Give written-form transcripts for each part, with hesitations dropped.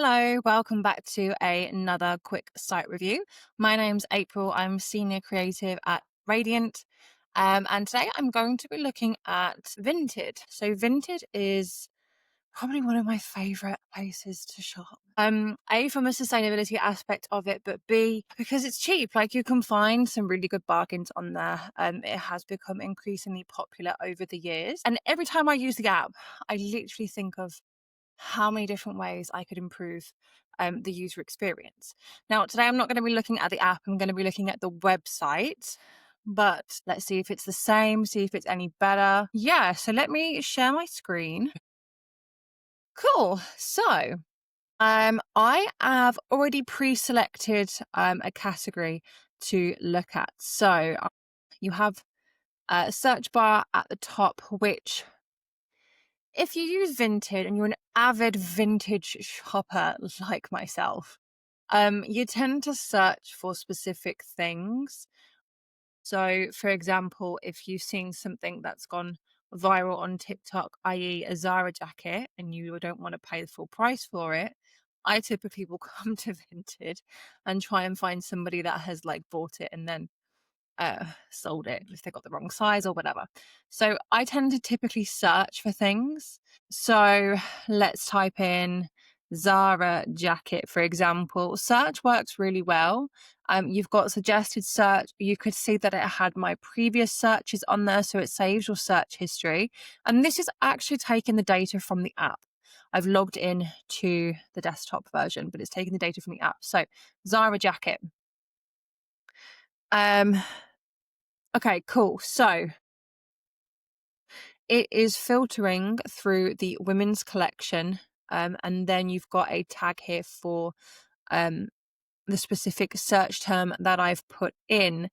Hello, welcome back to another quick site review. My name's April. I'm senior creative at Radiant. And today I'm going to be looking at Vinted. So Vinted is probably one of my favorite places to shop. A, from a sustainability aspect of it, but B, because it's cheap. Like, you can find some really good bargains on there. It has become increasingly popular over the years. And every time I use the app, I literally think of how many different ways I could improve the user experience. Now, today I'm not going to be looking at the app, I'm going to be looking at the website. But let's see if it's the same, see if it's any better. Yeah, so let me share my screen. Cool. So I have already pre-selected a category to look at. So you have a search bar at the top, which, if you use Vinted and you're an avid vintage shopper like myself, you tend to search for specific things. So, for example, if you've seen something that's gone viral on TikTok, i.e., a Zara jacket, and you don't want to pay the full price for it, I typically will come to Vinted and try and find somebody that has like bought it and then sold it if they got the wrong size or whatever. So I tend to typically search for things. So let's type in Zara jacket, for example. Search works really well. You've got suggested search. You could see that it had my previous searches on there, so it saves your search history. And this is actually taking the data from the app. I've logged in to the desktop version, but it's taking the data from the app. So Zara jacket. Okay, cool. So it is filtering through the women's collection, and then you've got a tag here for um, the specific search term that I've put in.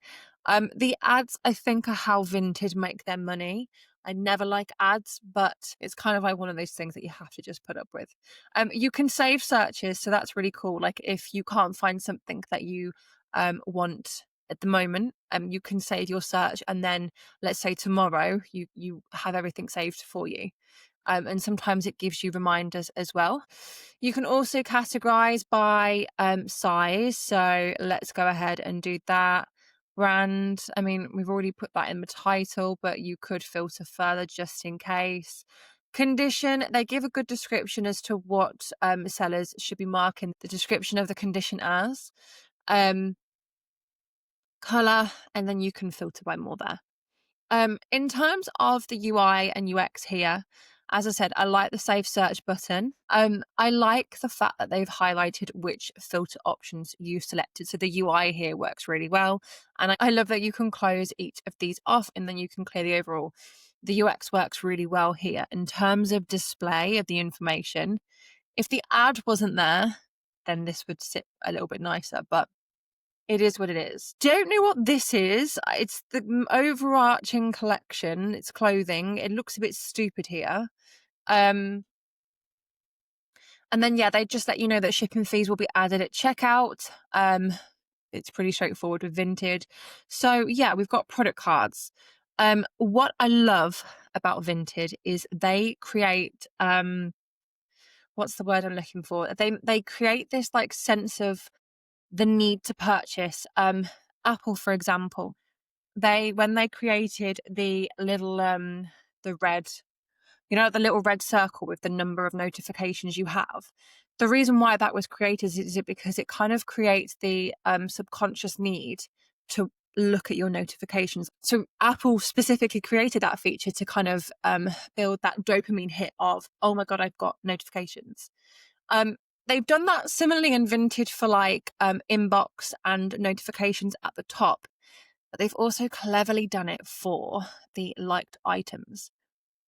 The ads, I think, are how Vinted make their money. I never like ads, but it's kind of like one of those things that you have to just put up with. You can save searches, so that's really cool. Like, if you can't find something that you want at the moment, you can save your search, and then let's say tomorrow you have everything saved for you. And sometimes it gives you reminders as well. You can also categorize by size. So let's go ahead and do that. Brand, I mean, we've already put that in the title, but you could filter further just in case. Condition, they give a good description as to what sellers should be marking the description of the condition as. Color, and then you can filter by more there. In terms of the UI and UX here, as I said, I like the save search button. I like the fact that they've highlighted which filter options you selected. So the UI here works really well. And I love that you can close each of these off and then you can clear the overall. The UX works really well here in terms of display of the information. If the ad wasn't there, then this would sit a little bit nicer, but it is what it is. Don't know what this is. It's the overarching collection. It's clothing. It looks a bit stupid here. And then, yeah, they just let you know that shipping fees will be added at checkout. It's pretty straightforward with Vinted. So, yeah, we've got product cards. What I love about Vinted is they create, what's the word I'm looking for? They create this like sense of the need to purchase. Apple, for example, when they created the little the red, the little red circle with the number of notifications you have. The reason why that was created is because it kind of creates the subconscious need to look at your notifications. So Apple specifically created that feature to kind of build that dopamine hit of, oh my God, I've got notifications. They've done that similarly in Vinted for like inbox and notifications at the top, but they've also cleverly done it for the liked items.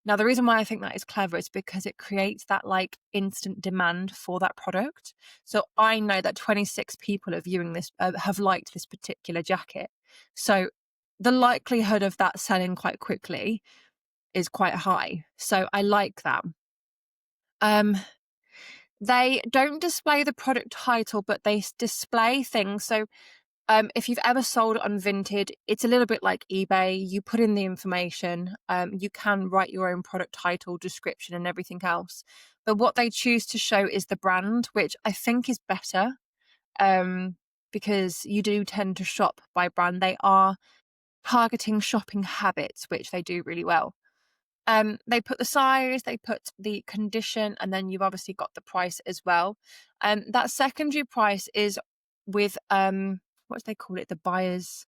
Now, the reason why I think that is clever is because it creates that like instant demand for that product. So I know that 26 people are viewing this, have liked this particular jacket. So the likelihood of that selling quite quickly is quite high. So I like that. They don't display the product title, but they display things. So if you've ever sold on Vinted, it's a little bit like eBay. You put in the information. You can write your own product title, description, and everything else. But what they choose to show is the brand, which I think is better, um, because you do tend to shop by brand. They are targeting shopping habits, which they do really well. They put the size, they put the condition, and then you've obviously got the price as well. That secondary price is with what do they call it? The buyer's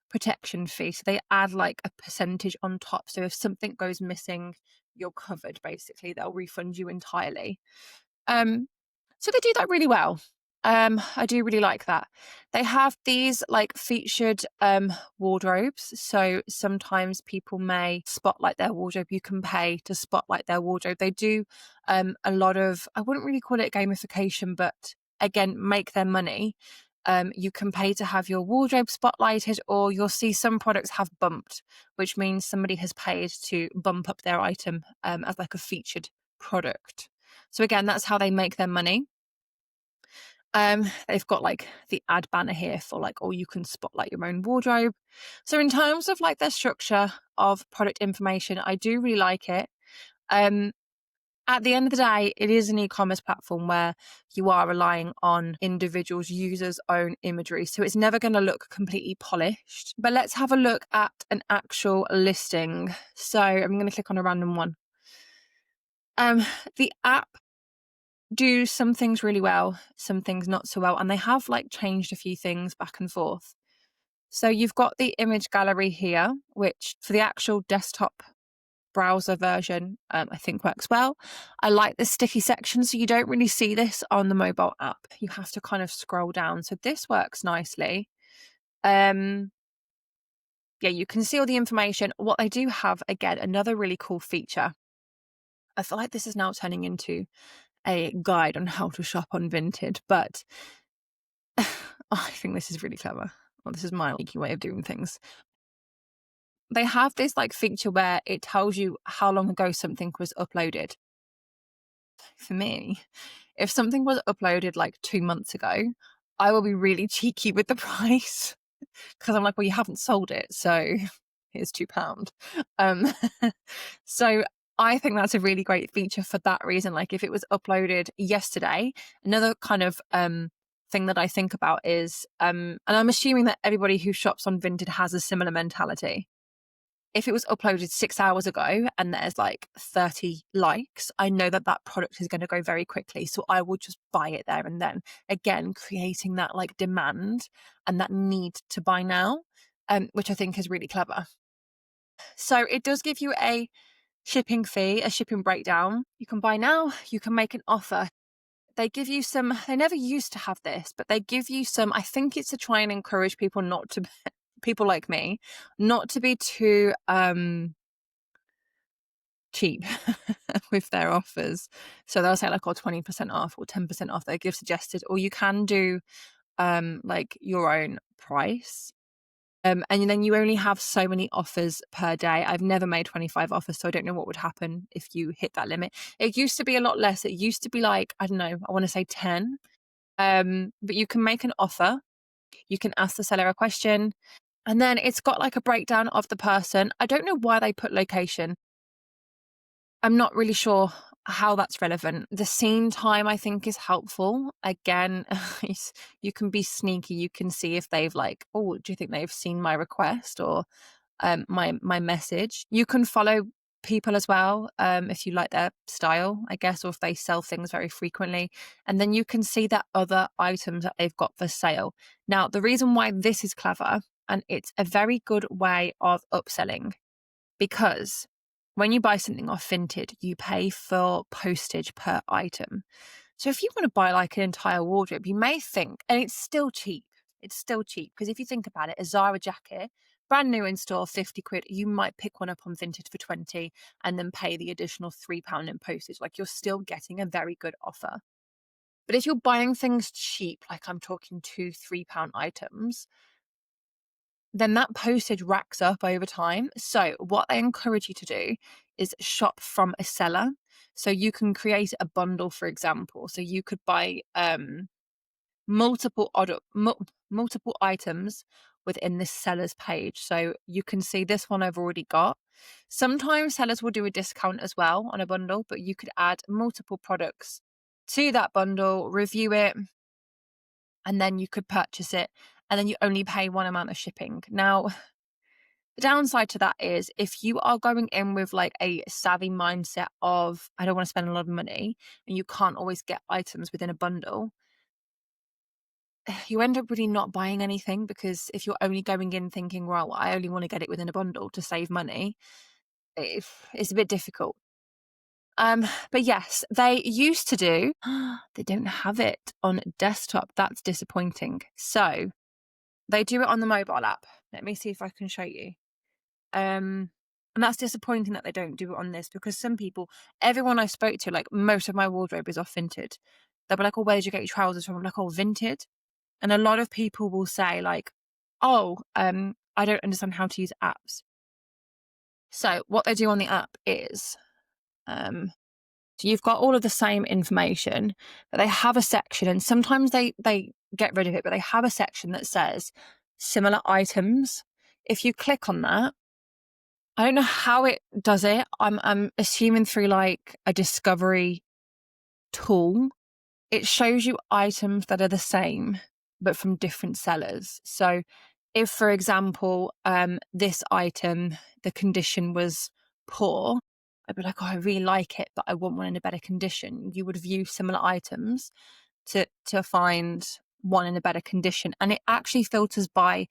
protection fee. So they add like a percentage on top. So if something goes missing, you're covered basically. They'll refund you entirely. Um, so they do that really well. I do really like that. They have these like featured wardrobes. So sometimes people may spotlight their wardrobe. You can pay to spotlight their wardrobe. They do a lot of, I wouldn't really call it gamification, but again, make their money. You can pay to have your wardrobe spotlighted, or you'll see some products have bumped, which means somebody has paid to bump up their item as like a featured product. So again, that's how they make their money. They've got like the ad banner here for like, oh, you can spotlight your own wardrobe. So in terms of like their structure of product information, I do really like it. At the end of the day, it is an e-commerce platform where you are relying on individuals, users' own imagery. So it's never going to look completely polished. But let's have a look at an actual listing. So I'm going to click on a random one. The app do some things really well, some things not so well, and they have like changed a few things back and forth. So you've got the image gallery here, which for the actual desktop browser version, I think works well. I like the sticky section, so you don't really see this on the mobile app. You have to kind of scroll down. So this works nicely. Yeah, you can see all the information. What they do have, again, another really cool feature. I feel like this is now turning into a guide on how to shop on Vinted, but I think this is really clever. Well, this is my leaky way of doing things. They have this like feature where it tells you how long ago something was uploaded. For me, if something was uploaded like 2 months ago, I will be really cheeky with the price because I'm like, well, you haven't sold it, so here's £2. Um, so I think that's a really great feature for that reason. Like if it was uploaded yesterday, another kind of thing that I think about is, and I'm assuming that everybody who shops on Vinted has a similar mentality. If it was uploaded 6 hours ago and there's like 30 likes, I know that that product is going to go very quickly. So I will just buy it there and then. Again, creating that like demand and that need to buy now, which I think is really clever. So it does give you a shipping fee, a shipping breakdown. You can buy now, you can make an offer. They give you some, they never used to have this, but they give you some, I think it's to try and encourage people not to, people like me, not to be too cheap with their offers. So they'll say like, oh, 20% off or 10% off. They give suggested, or you can do like your own price. And then you only have so many offers per day. I've never made 25 offers, so I don't know what would happen if you hit that limit. It used to be a lot less. It used to be like, I don't know, I want to say 10. But you can make an offer. You can ask the seller a question. And then it's got like a breakdown of the person. I don't know why they put location. I'm not really sure how that's relevant. The scene time, I think, is helpful. Again, you can be sneaky. You can see if they've like, oh, do you think they've seen my request or my message? You can follow people as well if you like their style, I guess, or if they sell things very frequently. And then you can see that other items that they've got for sale. Now, the reason why this is clever, and it's a very good way of upselling, because when you buy something off Vinted, you pay for postage per item. So if you want to buy like an entire wardrobe, you may think, and it's still cheap. It's still cheap because if you think about it, a Zara jacket, brand new in store, 50 quid, you might pick one up on Vinted for 20 and then pay the additional £3 in postage. Like you're still getting a very good offer. But if you're buying things cheap, like I'm talking £2-3 items, then that postage racks up over time. So what I encourage you to do is shop from a seller. So you can create a bundle, for example. So you could buy multiple items within this seller's page. So you can see this one I've already got. Sometimes sellers will do a discount as well on a bundle, but you could add multiple products to that bundle, review it, and then you could purchase it, and then you only pay one amount of shipping. Now, the downside to that is if you are going in with like a savvy mindset of, I don't want to spend a lot of money, and you can't always get items within a bundle, you end up really not buying anything, because if you're only going in thinking, well, I only want to get it within a bundle to save money, it's a bit difficult. But yes, they used to do, they don't have it on desktop. That's disappointing. So they do it on the mobile app. Let me see if I can show you. And that's disappointing that they don't do it on this, because some people, everyone I spoke to, like most of my wardrobe is off Vinted. They'll be like, oh, where did you get your trousers from? I'm like, oh, Vinted. And a lot of people will say like, oh, I don't understand how to use apps. So what they do on the app is, so you've got all of the same information, but they have a section, and sometimes they get rid of it, but they have a section that says similar items. If you click on that, I don't know how it does it. I'm assuming through like a discovery tool. It shows you items that are the same, but from different sellers. So if, for example, this item, the condition was poor, I'd be like, oh, I really like it, but I want one in a better condition. You would view similar items to find one in a better condition. And it actually filters by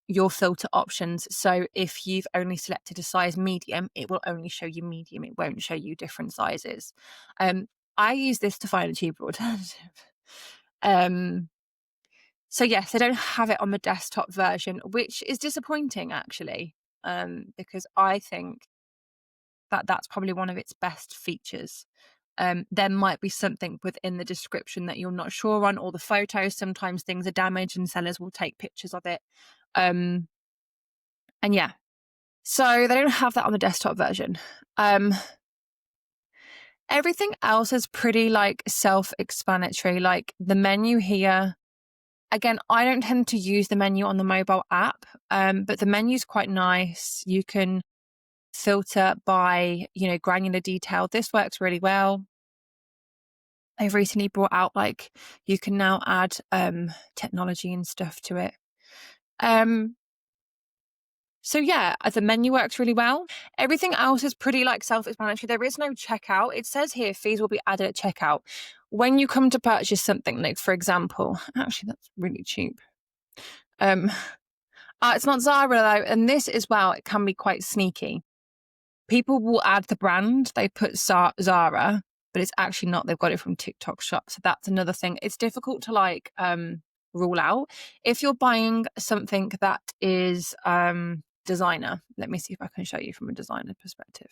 your filter options. So if you've only selected a size medium, it will only show you medium. It won't show you different sizes. I use this to find a cheaper alternative. So yes, they don't have it on the desktop version, which is disappointing actually, because I think that that's probably one of its best features. There might be something within the description that you're not sure on, or the photos. Sometimes things are damaged and sellers will take pictures of it. And yeah, so they don't have that on the desktop version. Everything else is pretty like self-explanatory. Like the menu here, again, I don't tend to use the menu on the mobile app, but the menu's quite nice. You can filter by, granular detail. This works really well. They've recently brought out like you can now add technology and stuff to it. So yeah, the menu works really well. Everything else is pretty like self-explanatory. There is no checkout. It says here fees will be added at checkout. When you come to purchase something, like for example, actually that's really cheap. It's not Zara though, and this as well, it can be quite sneaky. People will add the brand, they put Zara, but it's actually not. They've got it from TikTok Shop. So that's another thing. It's difficult to like rule out. If you're buying something that is designer, let me see if I can show you from a designer perspective.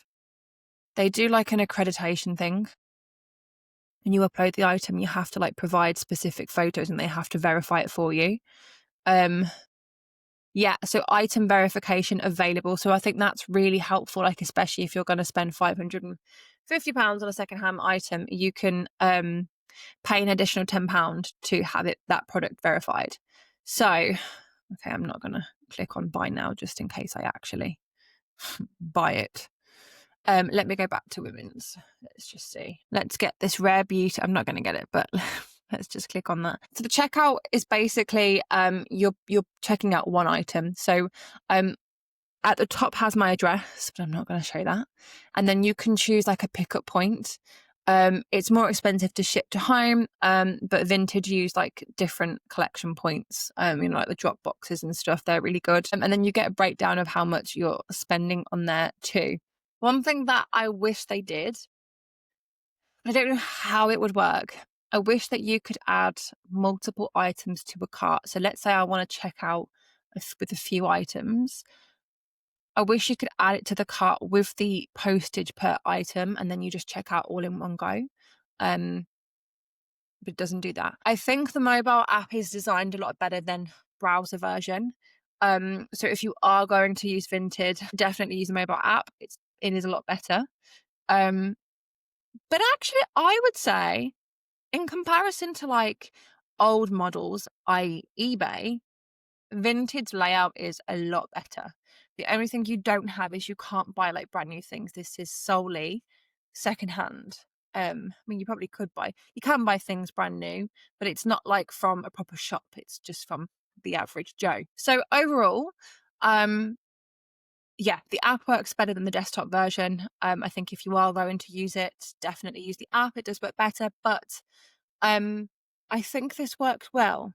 They do like an accreditation thing. When you upload the item, you have to like provide specific photos and they have to verify it for you. Yeah, so item verification available. So I think that's really helpful, like especially if you're going to spend £550 on a secondhand item, you can pay an additional £10 to have that product verified. So, okay, I'm not going to click on buy now just in case I actually buy it. Let me go back to women's. Let's just see. Let's get this rare beauty. I'm not going to get it, but let's just click on that. So the checkout is basically you're checking out one item. So at the top has my address, but I'm not going to show that. And then you can choose like a pickup point. It's more expensive to ship to home, but Vinted use like different collection points, like the drop boxes and stuff. They're really good. And then you get a breakdown of how much you're spending on there too. One thing that I wish they did, I don't know how it would work. I wish that you could add multiple items to a cart. So let's say I want to check out with a few items. I wish you could add it to the cart with the postage per item, and then you just check out all in one go. But it doesn't do that. I think the mobile app is designed a lot better than browser version. So if you are going to use Vinted, definitely use the mobile app. It is a lot better. But actually, I would say, in comparison to like old models, i.e. eBay, Vintage layout is a lot better. The only thing you don't have is you can't buy like brand new things. This is solely secondhand. I mean, you can buy things brand new, but it's not like from a proper shop. It's just from the average Joe. So overall, um, yeah, the app works better than the desktop version. I think if you are going to use it, definitely use the app. It does work better, but I think this works well.